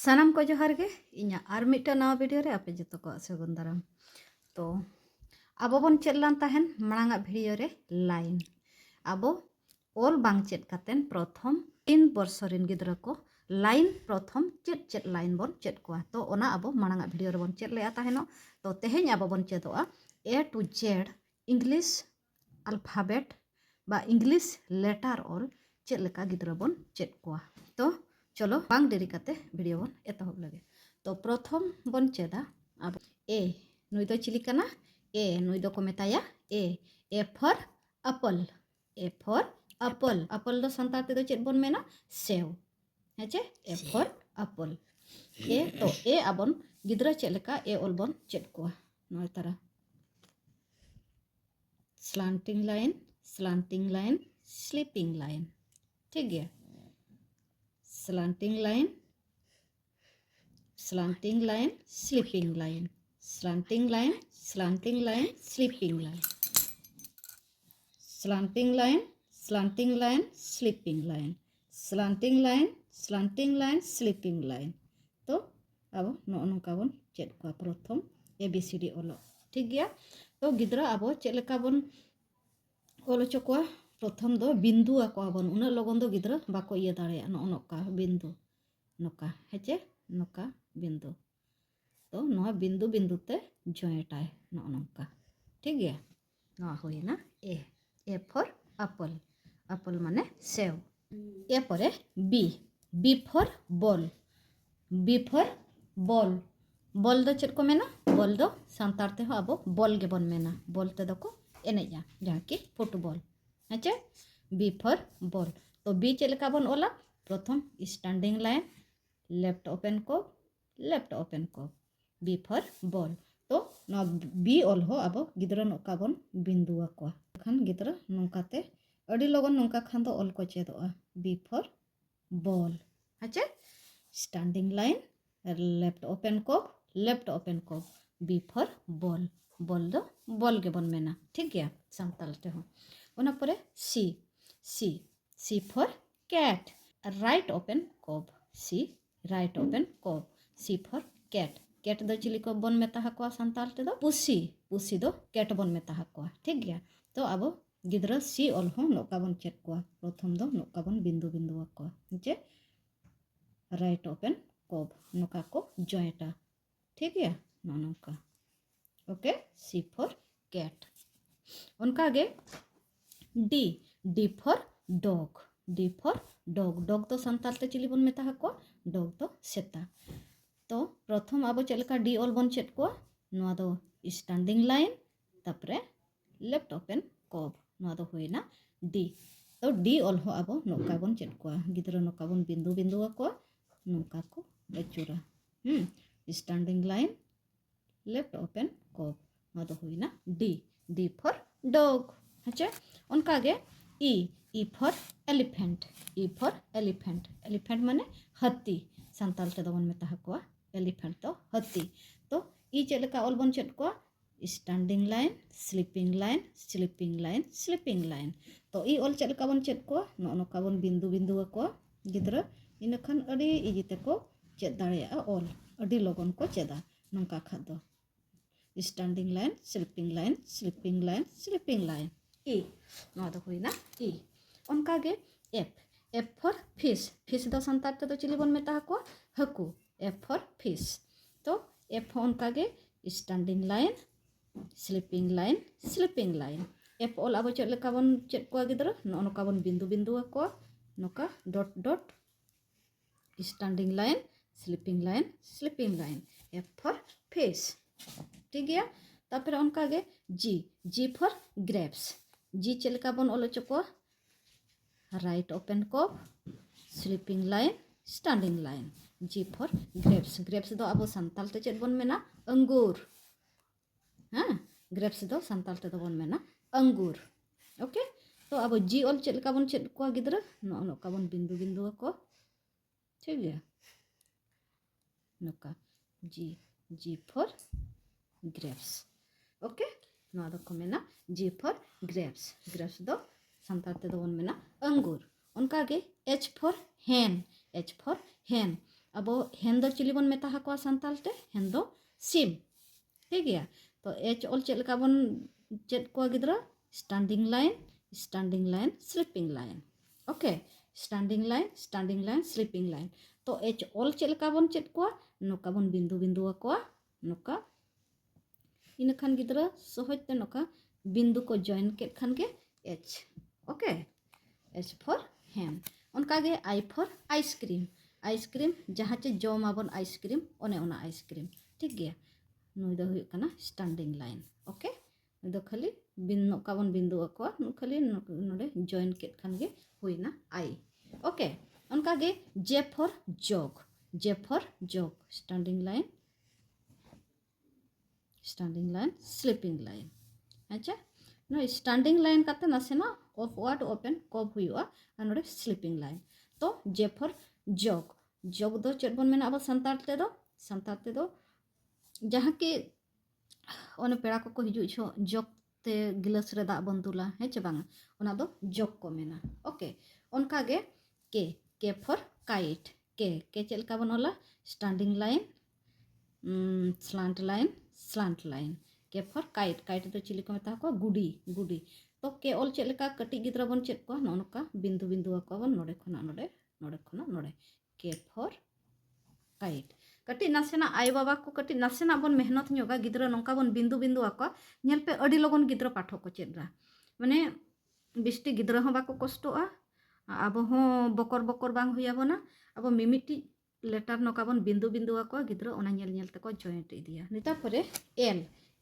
सानाम को जोहार गे इना आर मिट्टा नवा वीडियो रे आपे जतो को सगुन दाराम। तो आबो बन चेदलान ताहेन मांगा वीडियो रे लाइन आबो ओल बांग चेद कातेन प्रथम 3 बर्षरिन गिद्रा को लाइन प्रथम चेद लाइन बन चेद को तो ओना आबो मांगा वीडियो रे बन चेद ले ताहेनो। तो तेहेन आबो बन चेदोआ A to Z English alphabet बा इंग्लिश लेटर ऑल चेद लेका गिद्रा बन चेद को। तो चलो बांग देरी काते वीडियो बन एतहब लगे। तो प्रथम बन चेदा अब ए नुई दो चिली कना ए नुई दो को मेताया A for apple A for apple apple दो संतार ते दो चेद बन मेना सेव हेचे ए फॉर एप्पल ए तो ए आबन गिद्रा चेद लेका ए ऑल बन चेद को नय तारा स्लांटिंग लाइन स्लीपिंग लाइन ठीक है slanting line sleeping line slanting line sleeping line slanting line sleeping line sleeping line तो अब नोका बन चेद को प्रथम ABCD ओलो ठीक गया। तो गिद्रा अब चेद लेका बन ओलो चको प्रथम दो बिंदु आको बन उना लगन दो गिद्रा बाको इया दाड़े नोका बिंदु नोका हेचे नोका बिंदु तो नोआ बिंदु बिंदु ते जॉइंट आए नोका ठीक गया। नोआ होई ना ए फॉर एप्पल एप्पल माने सेव ए परे बी फॉर बॉल बॉल दो चेद को मेना बॉल दो सांतार ते हो आबो बॉल के बन मेना बॉल ते दो को एनेजा जहाँ की फुटबॉल अच्छा बी फॉर बॉल। तो बी चेद लेका बन ओला प्रथम स्टैंडिंग लाइन लेफ्ट ओपन को बी फॉर बॉल। तो ना बी ऑल हो अब गिद्रा नोका बन बिंदु आको खान गिद्रा नोकाते अड़ी लगन नोका खान दो ऑल को चेदोआ बी फॉर बॉल अच्छा स्टैंडिंग लाइन लेफ्ट ओपन को बी फॉर बॉल बॉल दो बॉल के बन मेना ठीक गया सांताल ते हो ओना परे C for cat right open कोब सी फॉर कैट दो चिली को बन मेता हको सांताल ते दो पुसी दो कैट बन मेता हको ठीक गया। तो अब गिद्रा सी ऑल हो नोका बन चेक को प्रथम दो नोका बन बिंदु आको जे राइट ओपन कोब नोका को जॉइंटा ठीक है नोका ओके सी फॉर कैट उनका आगे डी फॉर डॉग डॉग तो संताल ते चिली बन मेता हको डॉग तो सेता। तो प्रथम अब चलका डी ऑल बन चेद को नोआ दो स्टैंडिंग लाइन तापरे लेफ्ट ओपन कोब नोआ दो होइना डी। तो डी ऑल हो अब नोका बन चेद को गिद्रा नोका बन बिंदु आको नोका को अचूरा स्टैंडिंग लाइन लेफ्ट ओपन कोब नोआ दो होइना डी फॉर डॉग अच्छा उनका आगे ई फॉर एलिफेंट एलिफेंट माने हाथी सांताल ते दबन मेता हको एलिफेंट तो हाथी। तो ई चेद लेका ऑल बन चेद को स्टैंडिंग लाइन स्लीपिंग लाइन तो ई ऑल चेद लेका बन चेद को नोका बन बिंदु आको गिद्रा इन खान अड़ी इजी ते को चेद दाड़ेया ऑल अड़ी लगन को चेदा नोका खादो स्टैंडिंग लाइन स्लीपिंग लाइन ई नोआ दो होइना ई उनका गे एफ फॉर फिश दो संतार ते दो चिली बन मेता हको हकू एफ फॉर फिश। तो एफ उनका गे standing line sleeping line F ऑल अब चेद लेका बन चेद को गिद्रा नोका बन बिंदु आको नोका dot standing line sleeping line F for fish ठीक गया। तापर उनका आगे जी फॉर ग्रेप्स जी चेद लेका बन ओलो चको राइट ओपन को sleeping line standing line G for grapes दो अब संताल ते चेद बन मेना अंगूर हाँ ग्रेप्स दो संताल ते दो बन मेना अंगूर ओके। तो अब जी ऑल चेद लेका बन चेद को गिद्रा नोका बन बिंदु को ठीक गया नोका जी फॉर ग्रेप्स ओके नोआ दो को मेना जी फॉर ग्रेप्स दो संताल ते दो बन मेना अंगूर उनका आगे एच फॉर हैन अब हेन दो चिली बन मेता हकवा संताल ते हेन दो सिम ठीक गया तो एच ऑल चेक लेका बन चेक को गिद्रा standing line sleeping line okay standing line sleeping line तो एच ऑल चेक लेका बन चेक को नोका बन बिंदु बिंदु को नोका इन खान गिद्रा सहज ते नोका बिंदु को जॉइन के खान के H okay H for hen उनका गे आई फॉर आइसक्रीम जहाँ चे जमा बन आइसक्रीम ओने ओना आइसक्रीम ठीक गया नुई दो हुई कना स्टैंडिंग लाइन ओके नुई दो खाली नोका बन बिंदु को खाली नोडे जॉइन के खान गे हुई ना आई ओके उनका गे J for jog standing line sleeping line अच्छा नो स्टैंडिंग लाइन काते नासेना ऑफ वर्ड ओपन कब हुआ नोडे स्लीपिंग लाइन तो जे फॉर जॉग दो चेक बन मेना अब संताल ते दो जहाँ के ओने पेड़ा को हिजू छो जग ते गिलास रे दा बन दुला है चे बांगा ओना दो जग को मेना ओके उनका गे के फॉर काइट के चेक का बन होला स्टैंडिंग लाइन स्लांट लाइन के फॉर काइट तो चिली को मेता को गुडी तो के ऑल चेक लेका कटी गिद्रा बन चेक को नोका बिंदु को बन नोडे खना नोडे के फॉर काइट कटी नासेना आई बाबा को कटी नासेना बन मेहनत ᱧᱚᱜᱟ गिद्रा नोका बन बिंदु आको नेल पे अडी लगन गिद्रा पाठक को चेदरा माने बिस्टी गिद्रा हो बाको कष्टोआ अब हो बकर बांग हुया बना अब मिमिटी लेटर नोका बन बिंदु आको गिद्रा ओना नेल तको जॉइंट इदिया निता परे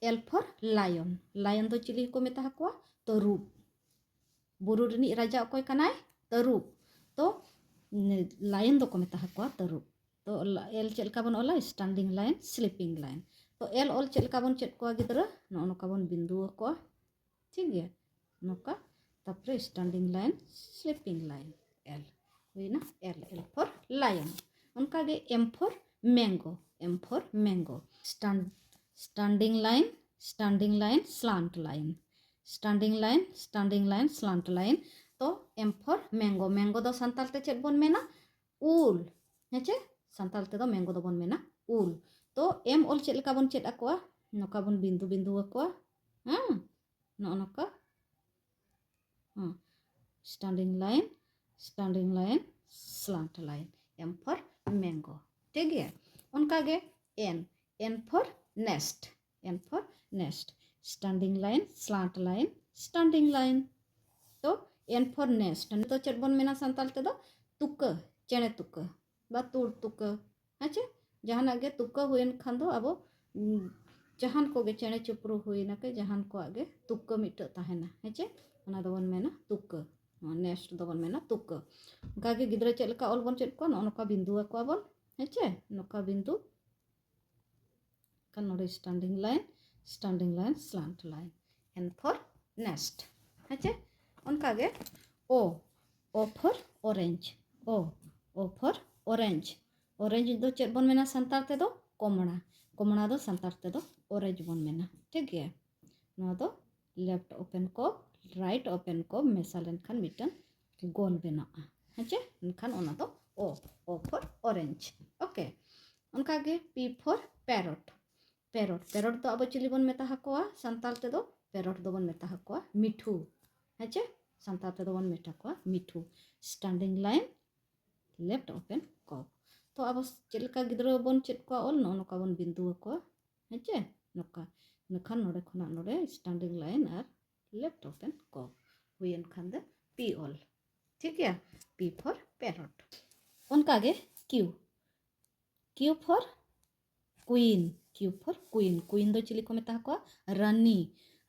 एल फॉर लायन दो चिली को मेता को तरुब बुरु रनी राजा अकोय कनाय तरुब तो लायन दो को मेता को तरुब तो एल चेक का बन ओला स्टैंडिंग लाइन स्लीपिंग लाइन तो एल ऑल चेक का बन चेक को गिद्रा नोका बन बिंदु को ठीक गया नोका तापरे standing line sleeping line L हुईना एल फॉर लायन उनका गे M for mango standing line slant line तो एम फॉर मैंगो दो संताल ते चेक बन मेना उल हेचे संताल ते दो मैंगो दो बन मेना उल तो एम ऑल चेक लेका बन चेक अकोआ नोका बन बिंदु अकोआ नोका standing line slant line M for mango ठीक है उनका गे N for nest standing line तो एन फॉर नेस्ट तो चेक बन मेना संताल ते दो तुक्का चेणे तुक्का बा तुक्का अच्छा जहाना गे तुक्का हुएन खान दो अब जहान को गे चेणे चुपरू हुईना के जहान को आगे तुक्का मिट्टा ताहेना हेचे ओना दो बन मेना तुक्का नेस्ट दो बन मेना तुक्का गागे गिद्रा चेक लेका ऑल बन चेक को नोका बिंदु को बन हेचे नोका बिंदु kan node standing line slant line N for nest हेचे उनका गे ओ फॉर ऑरेंज दो चेक बन मेना संताल ते दो कोमड़ा दो संताल ते दो ऑरेंज बन मेना ठीक गया नो दो लेफ्ट ओपन को राइट ओपन को मेसा लेन खान मिटन गोल बेना हेचे खान ओना दो ओ फॉर ऑरेंज ओके उनका गे पी फॉर पैरट तो अब चिली बन मेता हकोआ संताल ते दो पैरट दो बन मेता हकोआ मिठू हेचे संताल ते दो बन मेता हकोआ मिठू स्टैंडिंग लाइन लेफ्ट ओपन को तो अब चेलका गिद्रा बन चेक को ऑल नोका बन बिंदु को हेचे नोका नखान नोडे खना नोडे स्टैंडिंग लाइन और लेफ्ट ओपन को हुईन खान दे पी ऑल ठीक है पी फॉर पैरट उनका गे क्यू फॉर क्वीन दो चिली को मेता को रानी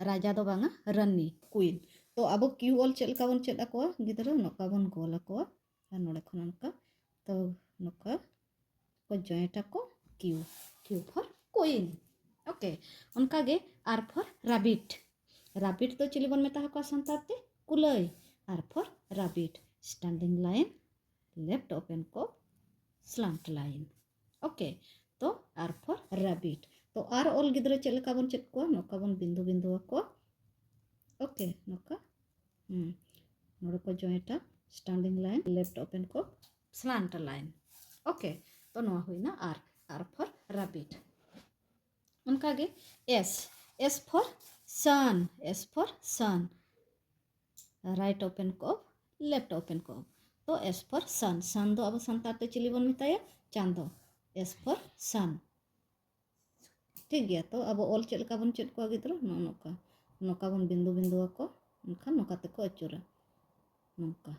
राजा दो बांगा रानी क्वीन तो अब क्यू ऑल चेक का बन चेक को गिद्रा नोका बन गोल को नोडे खना नोका तो नोका को जॉइंट को क्यू फॉर क्वीन ओके उनका गे आर फॉर रैबिट तो चिली बन मेता को संताते कुलई R for rabbit standing line left open को स्लांट लाइन ओके तो आर फॉर रैबिट तो आर ऑल गिद्रा चेक लेका बन चेक को नोका बन बिंदु को ओके नोका नोडे को joint standing line left open को स्लांट लाइन ओके तो नवा हुईना आर फॉर रैबिट उनका गे S for sun right open को लेफ्ट ओपन को तो एस फॉर सन दो अब सानतार ते चिली बन मेताया चांदो एस फॉर सन ठीक गया तो अब ऑल चेक बन चेक को गिद्रो नौका बन बिंदु बिंदु को उनका नौका ते को अचूरा नौका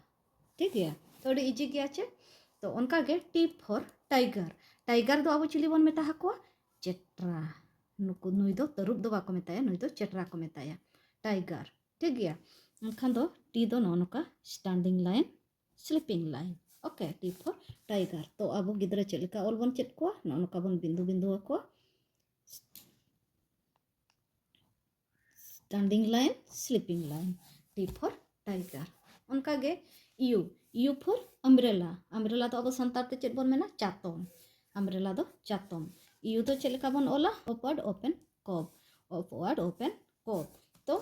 ठीक गया तो अड़ी इजी गया चे तो उनका गे टी फॉर टाइगर दो अब चिली बन मेता को चेट्रा नुकु नुई दो तरुप दो बाको मेताया नुई दो चेट्रा को मेताया टाइगर ठीक गया उनखान दो टी दो नौका standing line sleeping line okay T for tiger तो अब गिद्रा चेलिका ऑल बन चेक को नौका बन बिंदु बिंदु को standing line sleeping line T for tiger उनका गे यू फॉर अम्ब्रेला तो अब सानतार ते चेक बन मेना चातम अम्ब्रेला दो चातम यू तो चेलिका बन ओला अपवर्ड ओपन कोब तो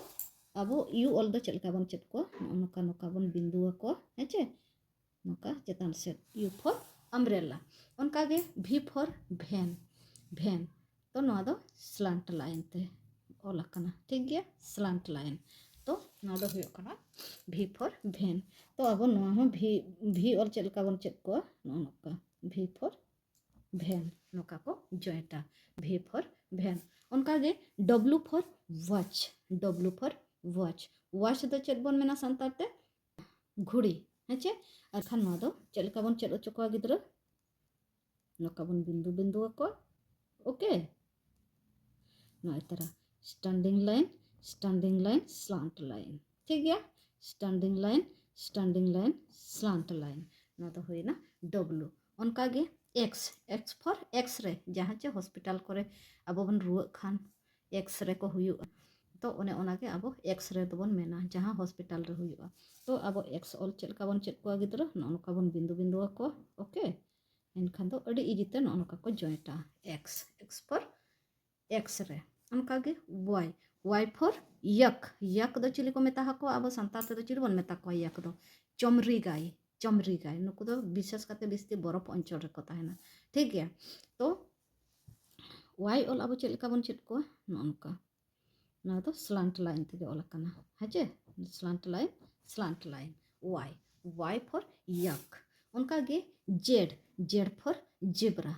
अब यू ऑल दो चेलिका बन चेक को नौका बन बिंदु को हेचे नौका चेतान से यू फॉर अम्ब्रेला उनका गे भी फॉर भैन तो नवा दो स्लांट लाइन ते ओला कना ठीक गया स्लांट लाइन तो नवा दो हुयो कना भी फॉर भैन तो अब नवा हो भी और चेलिका बन चेक को नौका भी फॉर भैन नौका को जॉइंटा भी फॉर भैन उनका गे डब्लू फॉर वॉच दो चेक बन मेना सानतार ते घुड़ी हेचे और खान नवा दो चेलिका बन चेक ओचो को गिद्रो नौका बन बिंदु बिंदु को ओके नवा तरह स्टैंडिंग लाइन स्लांट लाइन ठीक गया स्टैंडिंग लाइन स्लांट लाइन ना तो हुई ना डब्लू उनका गे एक्स फॉर एक्सरे जहाँ चे हॉस्पिटल करे अब बन रुआ खान एक्सरे को हुई तो उन्हें उनागे अब एक्सरे तो बन मेना जहाँ हॉस्पिटल रे हुई तो अब एक्स ऑल चेक बन चेक को गिद्रो नौका बन बिंदु बिंदु को ओके इनखान तो अड़ी इजीते नौका को जॉइंटा एक्स फॉर एक्सरे उनका गे वाई फॉर यक दो चिली को मेता को अब सानतार ते दो चिली बन मेता को यक दो चमरी गाय नुकु दो विशेष करते बिस्ती बरफ अंचल रे को ताहेना ठीक गया तो वाई ऑल अब चेलिका बन चेक को नौका ना तो स्लांट लाइन ते ओला कना हेचे स्लांट लाइन वाई फॉर यक उनका गे जेड फॉर जेब्रा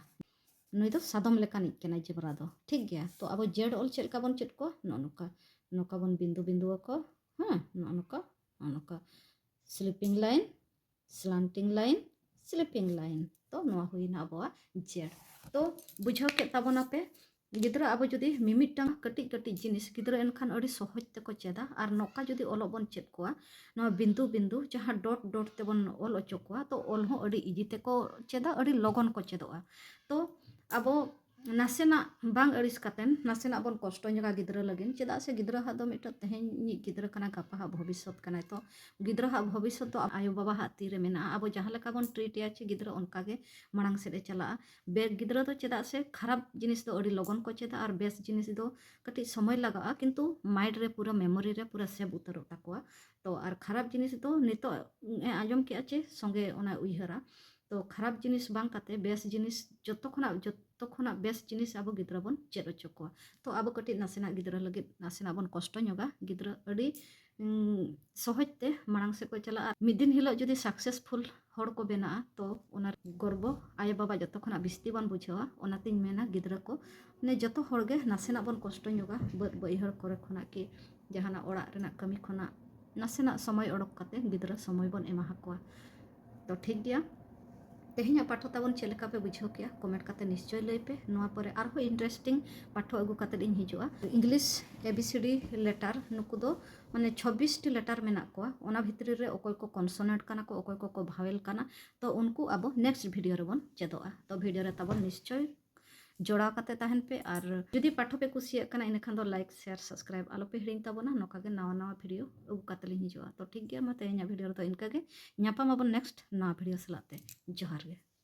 नुई दो सादम लेकानिक केना जेब्रा दो ठीक गया तो अब जेड ऑल चेलिका बन चेक को नौका बन बिंदु बिंदु को हाँ नौका sleeping line slanting line sleeping line तो नवा हुईना अबवा जेड तो बुझाव के ताबोना पे गिद्रा अब जुदी मिमिटटांग कटिक कटिक जिनिस गिद्रा एनखान अड़ी सहज तेको चेदा और नौका जुदी ऑलो बन चेक कोआ नवा बिंदु बिंदु जहाँ डॉट ते बन ऑल ओचो कोआ तो ऑल हो अड़ी इजी तेको चेदा अड़ी लगन को चेदोआ तो अब नासेना बांग अड़िस कातेन नासेना बन कष्ट जगह गिद्रा लगिन चेदा से गिद्रा हा दो मिट तेहेन गिद्रा कना गापा हा भविष्यत कना तो गिद्रा हा भविष्यत तो आयो बाबा हा तीरे मेना अब जहाँ लेका बन ट्रीट या चे गिद्रा उनका गे मांग से चला बे गिद्रा तो चेदा से खराब जिनिस दो अड़ी लगन को चेदा और बेस जिनिस दो कटी समय लगा किंतु माइंड रे पूरा मेमोरी रे पूरा सेव उतरो ताकोआ तो और खराब जिनिस दो नितो आजम के आचे संगे ओना उइहरा तो खराब जिनिस बांग काते बेस जिनिस जतो खना बेस जिनिस अब गिद्रा बन चेद ओचो कोआ तो अब कटी नासेना गिद्रा लगे नासेना बन कष्ट ñoगा गिद्रा अड़ी सहज ते मांग से को चला मिद दिन हिलो जदी सक्सेसफुल हड़ को बेना तो ओना गर्व आय बाबा जतो खना बिस्ती बन बुझावा ओनातिन मेना गिद्रा को ने जतो हड़ गे नासेना बन कष्ट ñoगा बइहर करे खना कि जहाना ओड़ा रेना कमी खना नासेना समय ओडक काते गिद्रा समय बन एमा हाकोआ तो ठीक गया तेहेኛ पाठो ताबन चेलेका पे बुझाव किया कमेंट काते निश्चय लई पे नोआ परे आरो इंटरेस्टिंग पाठो अगु काते इन हिजुआ इंग्लिश एबीसीडी लेटर नुकु दो माने 26 टी लेटर मेना कोआ ओना भितरी रे ओकोय को कॉन्सोनेंट काना को ओकोय को भावेल काना तो उनको अब नेक्स्ट वीडियो रे बन चेदोआ तो वीडियो रे ताबन निश्चय जोड़ा काते ताहन पे और जदि पाठो पे कुसिया कना इनखान दो लाइक शेयर सब्सक्राइब आलो पे हिड़िंग ताबोना नोका गे नावा नावा वीडियो अगु काते लिन हिजुआ तो ठीक गया मा तेहेኛ वीडियो रे तो इनका गे ᱧᱟᱯᱟᱢ ᱟᱵᱚᱱ नेक्स्ट नवा वीडियो सलाते जोहार गे।